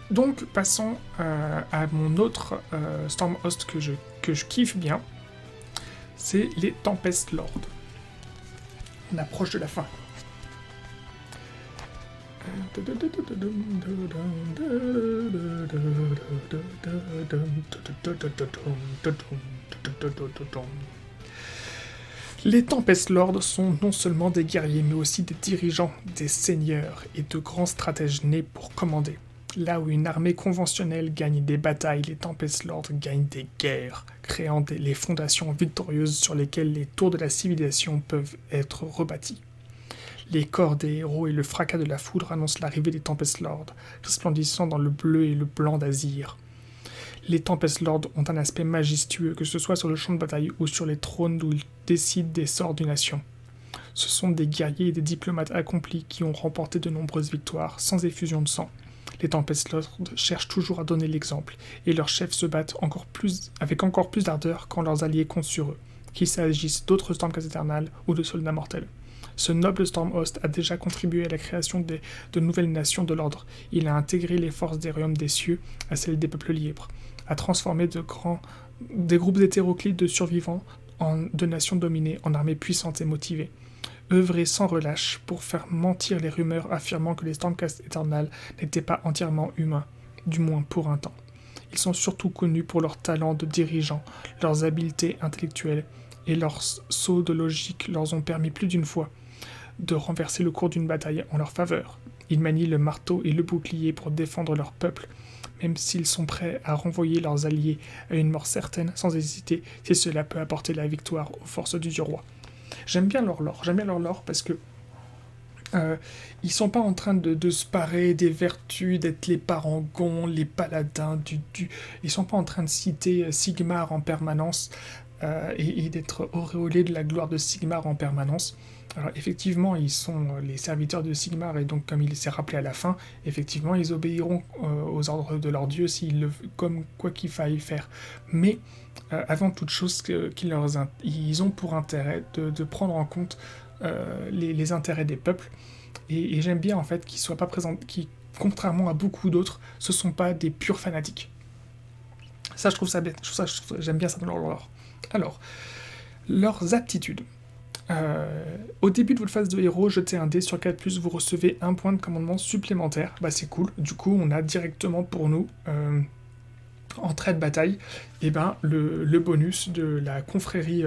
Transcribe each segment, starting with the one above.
Donc, passons à mon autre Storm Host que je kiffe bien. C'est les Tempest Lords. On approche de la fin. Les Tempest Lords sont non seulement des guerriers, mais aussi des dirigeants, des seigneurs et de grands stratèges nés pour commander. Là où une armée conventionnelle gagne des batailles, les Tempest Lords gagnent des guerres, créant les fondations victorieuses sur lesquelles les tours de la civilisation peuvent être rebâtis. Les corps des héros et le fracas de la foudre annoncent l'arrivée des Tempest Lords, resplendissant dans le bleu et le blanc d'Azir. Les Tempest Lords ont un aspect majestueux, que ce soit sur le champ de bataille ou sur les trônes où ils décident des sorts d'une nation. Ce sont des guerriers et des diplomates accomplis qui ont remporté de nombreuses victoires, sans effusion de sang. Les Tempest Lords cherchent toujours à donner l'exemple, et leurs chefs se battent avec encore plus d'ardeur quand leurs alliés comptent sur eux, qu'il s'agisse d'autres Stormcast éternels ou de soldats mortels. Ce noble Stormhost a déjà contribué à la création de nouvelles nations de l'ordre. Il a intégré les forces des royaumes des cieux à celles des peuples libres, a transformé des groupes hétéroclites de survivants de nations dominées en armées puissantes et motivées. Œuvrer sans relâche pour faire mentir les rumeurs affirmant que les Stormcast éternels n'étaient pas entièrement humains, du moins pour un temps. Ils sont surtout connus pour leur talent de dirigeants, leurs habiletés intellectuelles et leurs sauts de logique leur ont permis plus d'une fois de renverser le cours d'une bataille en leur faveur. Ils manient le marteau et le bouclier pour défendre leur peuple, même s'ils sont prêts à renvoyer leurs alliés à une mort certaine sans hésiter si cela peut apporter la victoire aux forces du dieu roi. J'aime bien leur lore parce que ils sont pas en train de se parer des vertus, d'être les parangons, les paladins ils sont pas en train de citer Sigmar en permanence et d'être auréolés de la gloire de Sigmar en permanence. Alors effectivement, ils sont les serviteurs de Sigmar et donc comme il s'est rappelé à la fin, effectivement, ils obéiront aux ordres de leur dieu comme quoi qu'il faille faire. Mais avant toute chose, ils ont pour intérêt de prendre en compte les intérêts des peuples. Et j'aime bien en fait qu'ils soient pas présents, qui contrairement à beaucoup d'autres, ce sont pas des purs fanatiques. Ça, je trouve ça bien. J'aime bien ça dans leur lore. Alors, leurs aptitudes. Au début de votre phase de héros, jetez un dé sur 4+, vous recevez un point de commandement supplémentaire. Bah c'est cool. Du coup, on a directement pour nous, en trait de bataille, et le bonus de la confrérie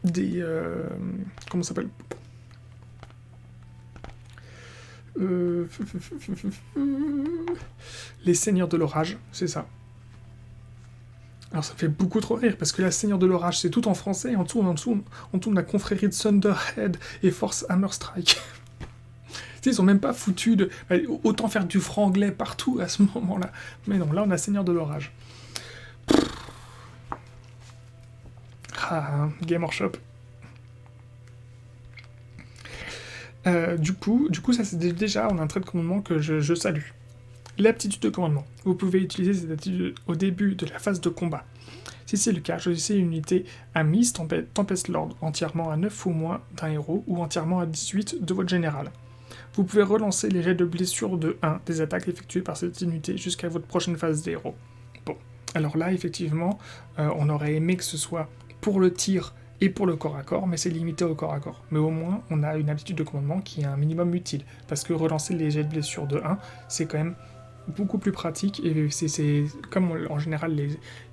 des... comment ça s'appelle les seigneurs de l'orage, c'est ça. Alors ça fait beaucoup trop rire, parce que la Seigneur de l'Orage, c'est tout en français, et en dessous, on tourne la confrérie de Thunderhead et Force Hammerstrike. Ils sont même pas foutus de... Autant faire du franglais partout à ce moment-là. Mais non, là on a Seigneur de l'Orage. Ah, Game Workshop. Du coup, ça c'est déjà, on a un trait de commandement que je salue. L'aptitude de commandement. Vous pouvez utiliser cette aptitude au début de la phase de combat. Si c'est le cas, choisissez une unité à Mise Tempest Lord, entièrement à 9 ou moins d'un héros, ou entièrement à 18 de votre général. Vous pouvez relancer les jets de blessure de 1 des attaques effectuées par cette unité jusqu'à votre prochaine phase des héros. Bon, alors là, effectivement, on aurait aimé que ce soit pour le tir et pour le corps à corps, mais c'est limité au corps à corps. Mais au moins, on a une aptitude de commandement qui est un minimum utile, parce que relancer les jets de blessure de 1, c'est quand même beaucoup plus pratique, et c'est comme en général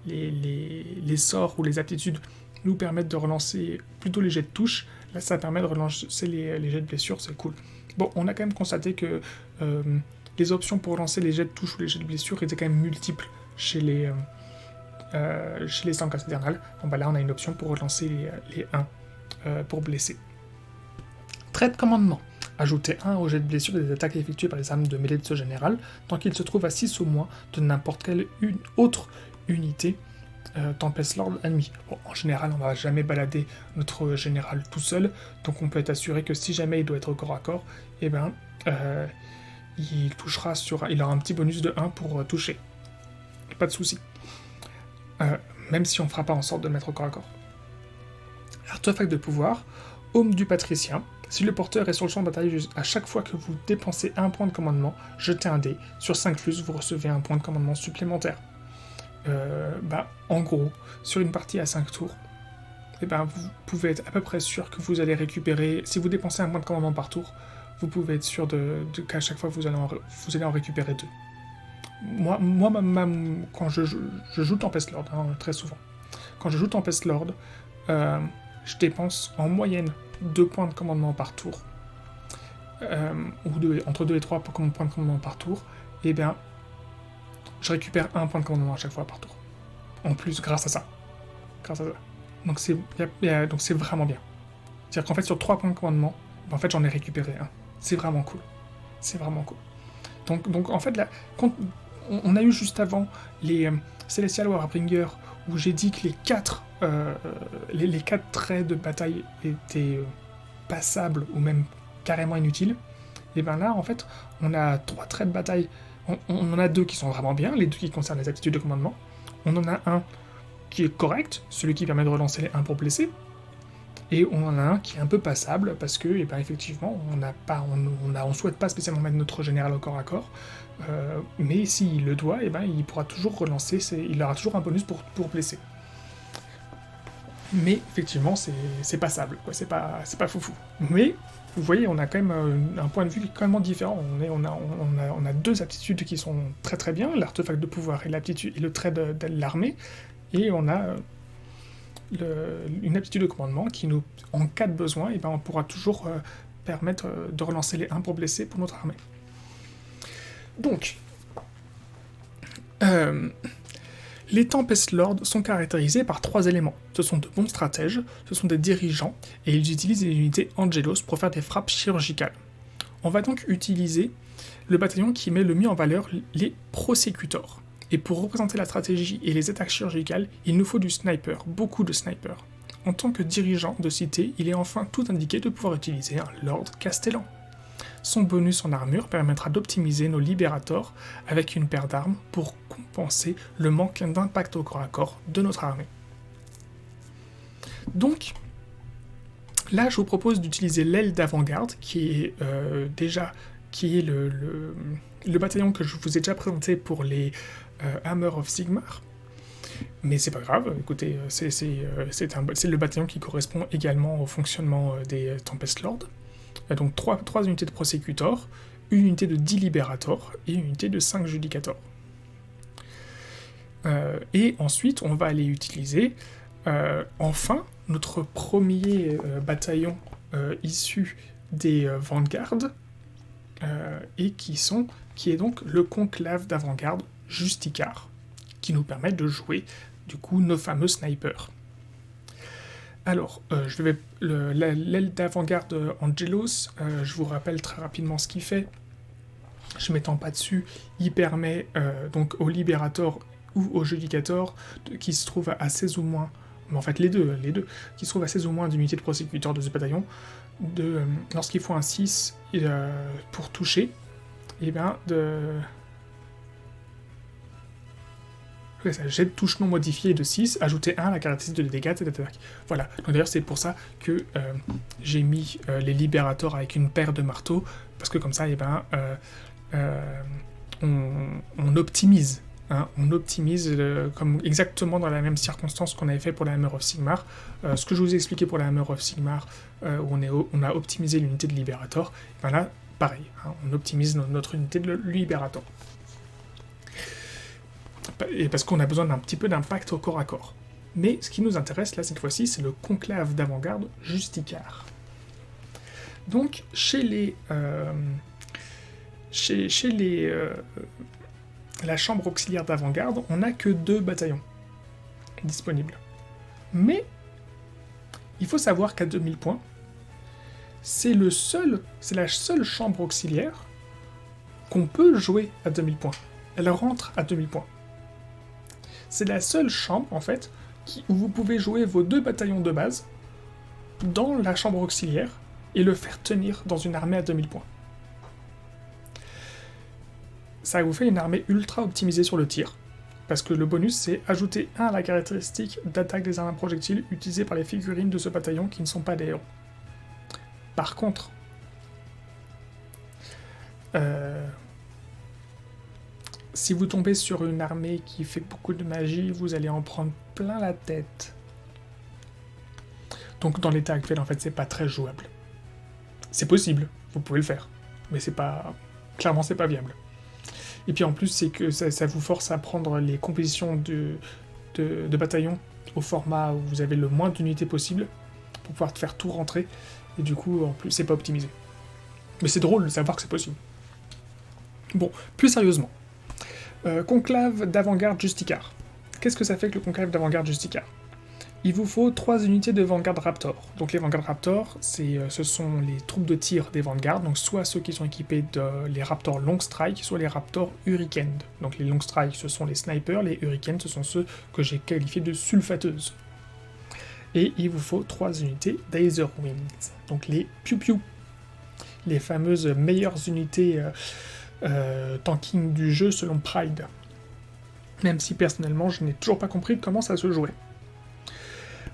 les sorts ou les aptitudes nous permettent de relancer plutôt les jets de touche, là ça permet de relancer les jets de blessure, c'est cool. Bon, on a quand même constaté que les options pour relancer les jets de touche ou les jets de blessure étaient quand même multiples chez les Stormcast éternels. Bon bah là on a une option pour relancer les 1 pour blesser. Trait de commandement. Ajoutez 1 au jet de blessure des attaques effectuées par les armes de mêlée de ce général, tant qu'il se trouve à 6 ou moins de n'importe quelle autre unité Tempest Lord ennemi. Bon, en général, on va jamais balader notre général tout seul, donc on peut être assuré que si jamais il doit être corps à corps, il aura un petit bonus de 1 pour toucher. Pas de souci. Même si on fera pas en sorte de le mettre au corps à corps. Artefact de pouvoir, Aume du Patricien. Si le porteur est sur le champ de bataille, à chaque fois que vous dépensez un point de commandement, jetez un dé. Sur 5 plus, vous recevez un point de commandement supplémentaire. En gros, sur une partie à 5 tours, vous pouvez être à peu près sûr que vous allez récupérer... Si vous dépensez un point de commandement par tour, vous pouvez être sûr qu'à chaque fois, vous allez en récupérer 2. Moi quand je joue Tempest Lord, très souvent, quand je joue Tempest Lord, je dépense en moyenne 2 points de commandement par tour, entre 2 et 3 points de commandement par tour, et je récupère 1 point de commandement à chaque fois par tour. En plus, grâce à ça. Donc c'est vraiment bien. C'est-à-dire qu'en fait, sur 3 points de commandement, en fait, j'en ai récupéré 1. C'est vraiment cool. Donc en fait, là, on a eu juste avant les Celestial Warbringer, où j'ai dit que les 4 traits de bataille étaient passables ou même carrément inutiles. Et là, en fait, on a 3 traits de bataille. On en a 2 qui sont vraiment bien, les 2 qui concernent les aptitudes de commandement. On en a un qui est correct, celui qui permet de relancer les 1 pour blesser. Et on en a un qui est un peu passable, parce que, effectivement, on souhaite pas spécialement mettre notre général au corps à corps, mais s'il le doit, il pourra toujours relancer, il aura toujours un bonus pour blesser. Mais, effectivement, c'est passable, quoi, c'est pas foufou. Mais, vous voyez, on a quand même un point de vue qui est quand même différent. On a 2 aptitudes qui sont très très bien, l'artefact de pouvoir et le trait de l'armée, et on a... une aptitude de commandement qui nous, en cas de besoin, on pourra toujours permettre de relancer les 1 pour blesser pour notre armée. Donc, les Tempest Lords sont caractérisés par 3 éléments. Ce sont de bons stratèges, ce sont des dirigeants, et ils utilisent les unités Angelos pour faire des frappes chirurgicales. On va donc utiliser le bataillon qui met le mieux en valeur les Prosecutors. Et pour représenter la stratégie et les attaques chirurgicales, il nous faut du sniper, beaucoup de snipers. En tant que dirigeant de cité, il est enfin tout indiqué de pouvoir utiliser un Lord Castellan. Son bonus en armure permettra d'optimiser nos Liberators avec une paire d'armes pour compenser le manque d'impact au corps à corps de notre armée. Donc, là je vous propose d'utiliser l'aile d'avant-garde, qui est le bataillon que je vous ai déjà présenté pour les Hammer of Sigmar. Mais c'est pas grave, écoutez, c'est le bataillon qui correspond également au fonctionnement des Tempest Lords. Donc 3 unités de Prosecutor, une unité de 10 Liberator et une unité de 5 Judicator. Et ensuite, on va aller utiliser enfin notre premier bataillon issu des Vanguard, et qui est donc le conclave d'avant-garde Justicar, qui nous permet de jouer du coup nos fameux snipers. Alors, l'aile d'avant-garde Angelos, je vous rappelle très rapidement ce qu'il fait. Je ne m'étends pas dessus, il permet donc au Liberator ou au Judicator, qui se trouve à 16 ou moins, mais en fait les deux, qui se trouvent à 16 ou moins d'unités de Prosecutor de ce bataillon, lorsqu'il faut un 6 pour toucher, jet de touche non modifié de 6, ajouter 1 à la caractéristique de dégâts de l'attaque. Voilà, donc d'ailleurs c'est pour ça que j'ai mis les Libérators avec une paire de marteaux, parce que comme ça, on optimise. On optimise comme exactement dans la même circonstance qu'on avait fait pour la Hammer of Sigmar. Ce que je vous ai expliqué pour la Hammer of Sigmar, où on a optimisé l'unité de Liberator, là, pareil, on optimise notre unité de Liberator. Et parce qu'on a besoin d'un petit peu d'impact au corps à corps. Mais ce qui nous intéresse là cette fois-ci, c'est le conclave d'avant-garde Justicar. Donc la chambre auxiliaire d'avant-garde, on n'a que 2 bataillons disponibles. Mais il faut savoir qu'à 2000 points, c'est la seule chambre auxiliaire qu'on peut jouer à 2000 points. Elle rentre à 2000 points. C'est la seule chambre, en fait, où vous pouvez jouer vos 2 bataillons de base dans la chambre auxiliaire et le faire tenir dans une armée à 2000 points. Ça vous fait une armée ultra optimisée sur le tir, parce que le bonus c'est ajouter 1 à la caractéristique d'attaque des armes à projectiles utilisées par les figurines de ce bataillon qui ne sont pas des héros. Par contre, si vous tombez sur une armée qui fait beaucoup de magie, vous allez en prendre plein la tête. Donc dans l'état actuel, en fait, c'est pas très jouable. C'est possible, vous pouvez le faire, mais c'est pas... Clairement, c'est pas viable. Et puis en plus, c'est que ça vous force à prendre les compositions de bataillons au format où vous avez le moins d'unités possible pour pouvoir faire tout rentrer. Et du coup, en plus, c'est pas optimisé. Mais c'est drôle de savoir que c'est possible. Bon, plus sérieusement. Conclave d'avant-garde Justicar. Qu'est-ce que ça fait que le conclave d'avant-garde Justicar? Il vous faut 3 unités de Vanguard Raptor. Donc les Vanguard Raptor, ce sont les troupes de tir des Vanguard, donc soit ceux qui sont équipés de les Raptors Long Strike, soit les Raptors Hurricane. Donc les Long Strike, ce sont les snipers, les Hurricanes, ce sont ceux que j'ai qualifiés de sulfateuses. Et il vous faut 3 unités d'Aether Wings, donc les Piu Piu, les fameuses meilleures unités tanking du jeu selon Pride. Même si personnellement, je n'ai toujours pas compris comment ça se jouait.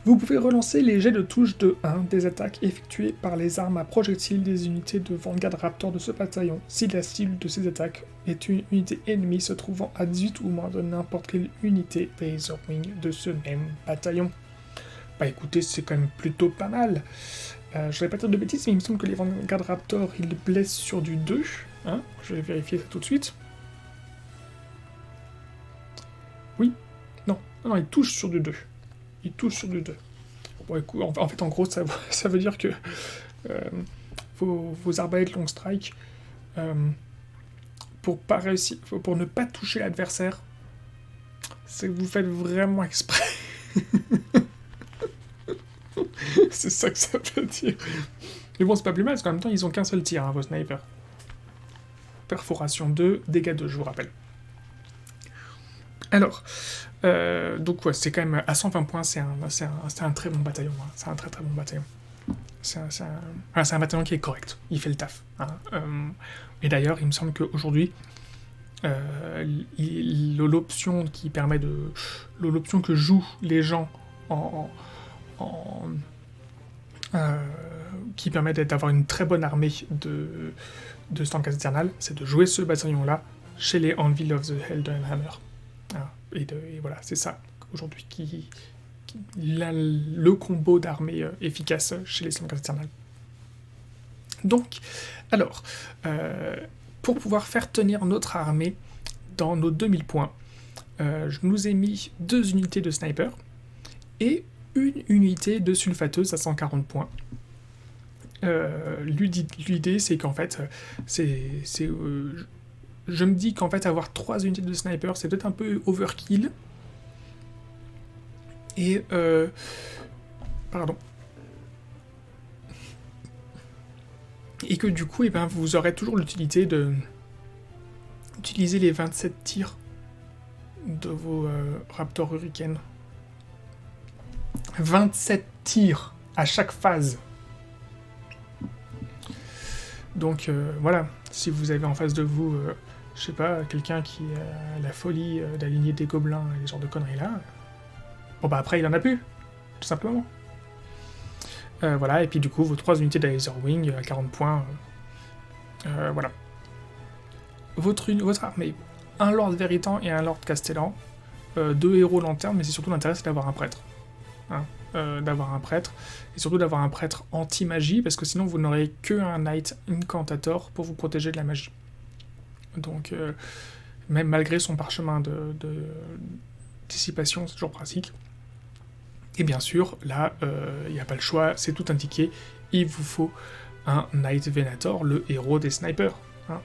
Vous pouvez relancer les jets de touche de 1 des attaques effectuées par les armes à projectiles des unités de Vanguard Raptor de ce bataillon, si la cible de ces attaques est une unité ennemie se trouvant à 18 ou moins de n'importe quelle unité d'Aether Wing de ce même bataillon. Bah écoutez, c'est quand même plutôt pas mal. Je vais pas dire de bêtises, mais il me semble que les Vanguard Raptor, ils blessent sur du 2. Hein, je vais vérifier ça tout de suite. Oui. Non, ils touchent sur du 2. Il touche sur du 2. Bon, écoute, en fait, en gros, ça veut dire que vos arbalètes long strike, pour ne pas toucher l'adversaire, c'est que vous faites vraiment exprès. C'est ça que ça veut dire. Mais bon, c'est pas plus mal, parce qu'en même temps, ils ont qu'un seul tir, hein, vos snipers. Perforation 2, dégâts 2, je vous rappelle. Alors, donc ouais, c'est quand même à 120 points, c'est un très bon bataillon. Hein. C'est un très très bon bataillon. C'est un bataillon qui est correct, il fait le taf. Hein. Et d'ailleurs, il me semble qu'aujourd'hui, l'option qui permet de... L'option que jouent les gens qui permet d'avoir une très bonne armée de Stormcast Eternal, c'est de jouer ce bataillon-là chez les Anvil of the Heldenhammer. Et voilà, c'est ça, aujourd'hui, le combo d'armée efficace chez les Stormcast Eternal. Donc, alors, pour pouvoir faire tenir notre armée dans nos 2000 points, je nous ai mis 2 unités de sniper et une unité de sulfateuse à 140 points. L'idée, c'est qu'en fait, je me dis qu'en fait, avoir 3 unités de sniper, c'est peut-être un peu overkill. Et... pardon. Et que du coup, vous aurez toujours l'utilité d'utiliser les 27 tirs de vos Raptor Hurricane. 27 tirs à chaque phase. Donc voilà, si vous avez en face de vous, je sais pas, quelqu'un qui a la folie d'aligner des gobelins et ce genre de conneries là, bon bah après il en a plus, tout simplement. Voilà, et puis du coup vos 3 unités d'Aether Wing à 40 points, voilà. Votre armée, un Lord Véritant et un Lord Castellan, 2 héros lanterne, mais c'est surtout l'intérêt c'est d'avoir un prêtre. Hein, d'avoir un prêtre, et surtout d'avoir un prêtre anti-magie, parce que sinon vous n'aurez qu'un Knight Incantator pour vous protéger de la magie. Donc, même malgré son parchemin de dissipation, c'est toujours pratique. Et bien sûr, là, il n'y a pas le choix, c'est tout indiqué, il vous faut un Knight Venator, le héros des snipers. Hein,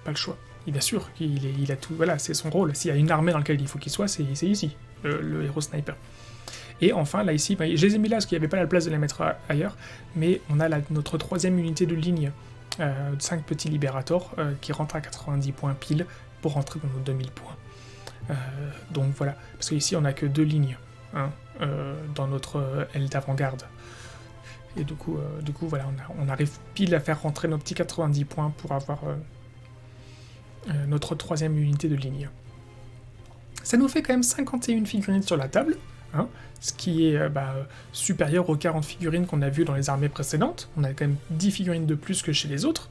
pas le choix. Et bien sûr, il a tout, voilà, c'est son rôle. S'il y a une armée dans laquelle il faut qu'il soit, c'est ici, le héros sniper. Et enfin, là, ici, je les ai mis là parce qu'il n'y avait pas la place de les mettre ailleurs, mais on a notre 3e unité de ligne, 5 petits libérators, qui rentrent à 90 points pile pour rentrer dans nos 2000 points. Donc voilà, parce qu'ici, on n'a que 2 lignes hein, dans notre aile d'avant-garde. Et du coup, voilà, on arrive pile à faire rentrer nos petits 90 points pour avoir notre 3e unité de ligne. Ça nous fait quand même 51 figurines sur la table. hein, ce qui est supérieur aux 40 figurines qu'on a vues dans les armées précédentes. On a quand même 10 figurines de plus que chez les autres.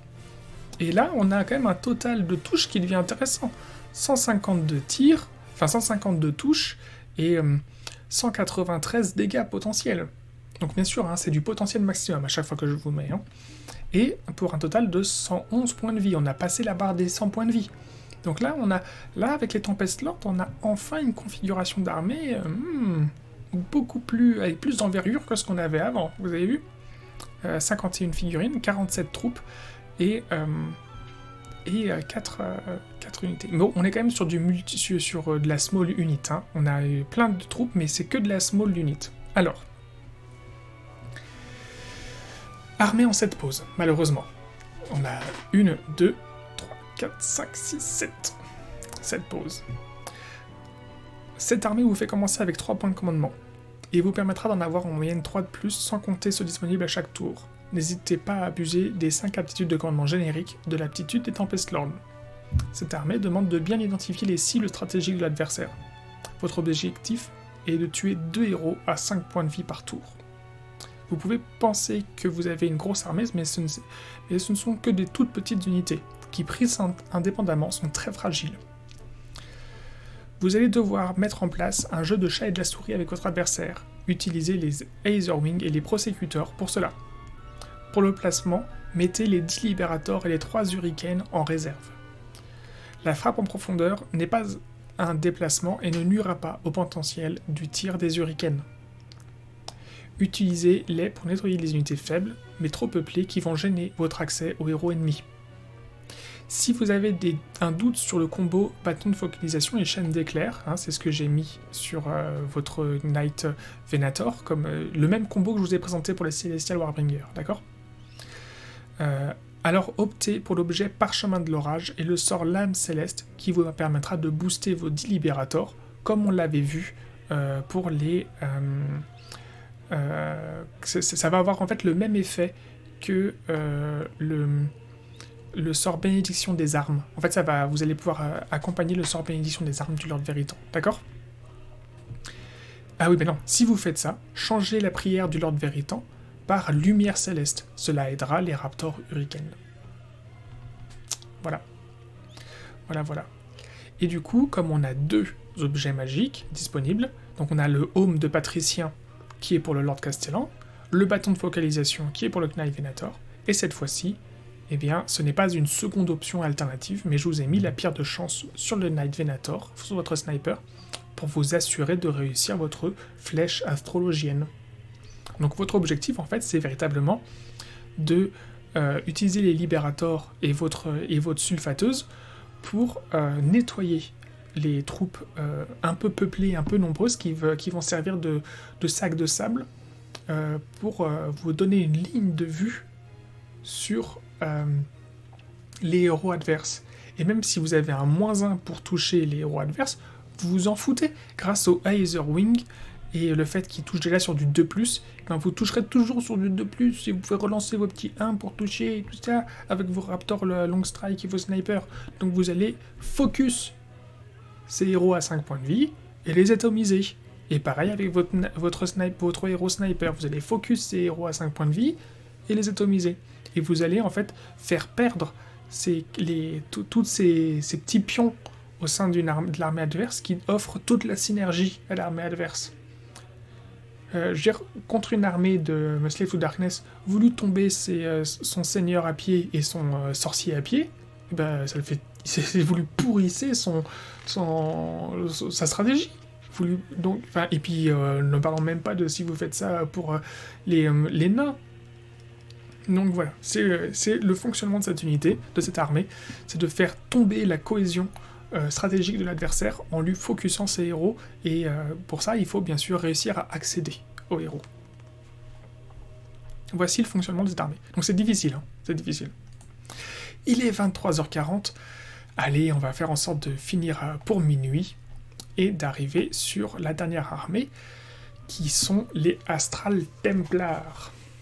Et là, on a quand même un total de touches qui devient intéressant. 152 tirs, enfin 152 touches et 193 dégâts potentiels. Donc bien sûr, hein, c'est du potentiel maximum à chaque fois que je vous mets. Hein. Et pour un total de 111 points de vie. On a passé la barre des 100 points de vie. Donc là, avec les Tempest Lord, on a enfin une configuration d'armée beaucoup plus, avec plus d'envergure que ce qu'on avait avant. Vous avez vu 51 figurines, 47 troupes et 4 unités. Mais bon, on est quand même sur de la small unit. Hein. On a eu plein de troupes, mais c'est que de la small unit. Alors, armée en 7 poses, malheureusement. On a 1, 2, 3, 4, 5, 6, 7. 7 poses. Cette armée vous fait commencer avec 3 points de commandement, et vous permettra d'en avoir en moyenne 3 de plus, sans compter ceux disponibles à chaque tour. N'hésitez pas à abuser des 5 aptitudes de commandement génériques de l'aptitude des Tempest Lord. Cette armée demande de bien identifier les cibles stratégiques de l'adversaire. Votre objectif est de tuer 2 héros à 5 points de vie par tour. Vous pouvez penser que vous avez une grosse armée, mais ce ne sont que des toutes petites unités, qui prises indépendamment sont très fragiles. Vous allez devoir mettre en place un jeu de chat et de la souris avec votre adversaire. Utilisez les Aetherwing et les Prosecutors pour cela. Pour le placement, mettez les 10 Liberators et les 3 Hurricanes en réserve. La frappe en profondeur n'est pas un déplacement et ne nuira pas au potentiel du tir des Hurricanes. Utilisez-les pour nettoyer les unités faibles, mais trop peuplées qui vont gêner votre accès aux héros ennemis. Si vous avez un doute sur le combo bâton de focalisation et chaîne d'éclair, hein, c'est ce que j'ai mis sur votre Knight Venator, comme le même combo que je vous ai présenté pour les Celestial Warbringer, d'accord ? Alors optez pour l'objet Parchemin de l'Orage et le sort Lame Céleste qui vous permettra de booster vos 10 Libérators, comme on l'avait vu pour les... ça va avoir en fait le même effet que le sort Bénédiction des Armes. En fait, vous allez pouvoir accompagner le sort Bénédiction des Armes du Lord Veritan, d'accord ? Ah oui, mais non, si vous faites ça, changez la prière du Lord Veritan par Lumière Céleste. Cela aidera les Raptors Hurricanes. Voilà. Voilà. Et du coup, comme on a 2 objets magiques disponibles, donc on a le Home de Patricien, qui est pour le Lord Castellan, le bâton de focalisation, qui est pour le Knight Venator, et cette fois-ci, eh bien, ce n'est pas une seconde option alternative, mais je vous ai mis la pierre de chance sur le Knight Venator, sur votre sniper, pour vous assurer de réussir votre flèche astrologienne. Donc votre objectif, en fait, c'est véritablement de utiliser les Libérators et votre sulfateuse pour nettoyer les troupes un peu peuplées, un peu nombreuses, qui vont servir de sac de sable pour vous donner une ligne de vue sur les héros adverses. Et même si vous avez un -1 pour toucher les héros adverses, vous vous en foutez. Grâce au Aetherwing et le fait qu'il touche déjà sur du 2+, ben vous toucherez toujours sur du 2+, et vous pouvez relancer vos petits 1 pour toucher, et tout ça, avec vos Raptors, le Long Strike et vos Snipers. Donc vous allez focus ces héros à 5 points de vie, et les atomiser. Et pareil avec votre héros Sniper, vous allez focus ces héros à 5 points de vie, et les atomiser. Et vous allez en fait faire perdre tous ces petits pions au sein de l'armée adverse qui offrent toute la synergie à l'armée adverse. Contre une armée de Slave to Darkness, voulut tomber son seigneur à pied et son sorcier à pied, et ben, c'est voulu pourrisser sa stratégie. Et puis, ne parlons même pas de si vous faites ça pour les nains. Donc voilà, c'est le fonctionnement de cette unité, de cette armée, c'est de faire tomber la cohésion stratégique de l'adversaire en lui focusant ses héros, et pour ça, il faut bien sûr réussir à accéder aux héros. Voici le fonctionnement de cette armée. Donc c'est difficile, c'est difficile. Il est 23h40, allez, on va faire en sorte de finir pour minuit, et d'arriver sur la dernière armée, qui sont les Astral Templars.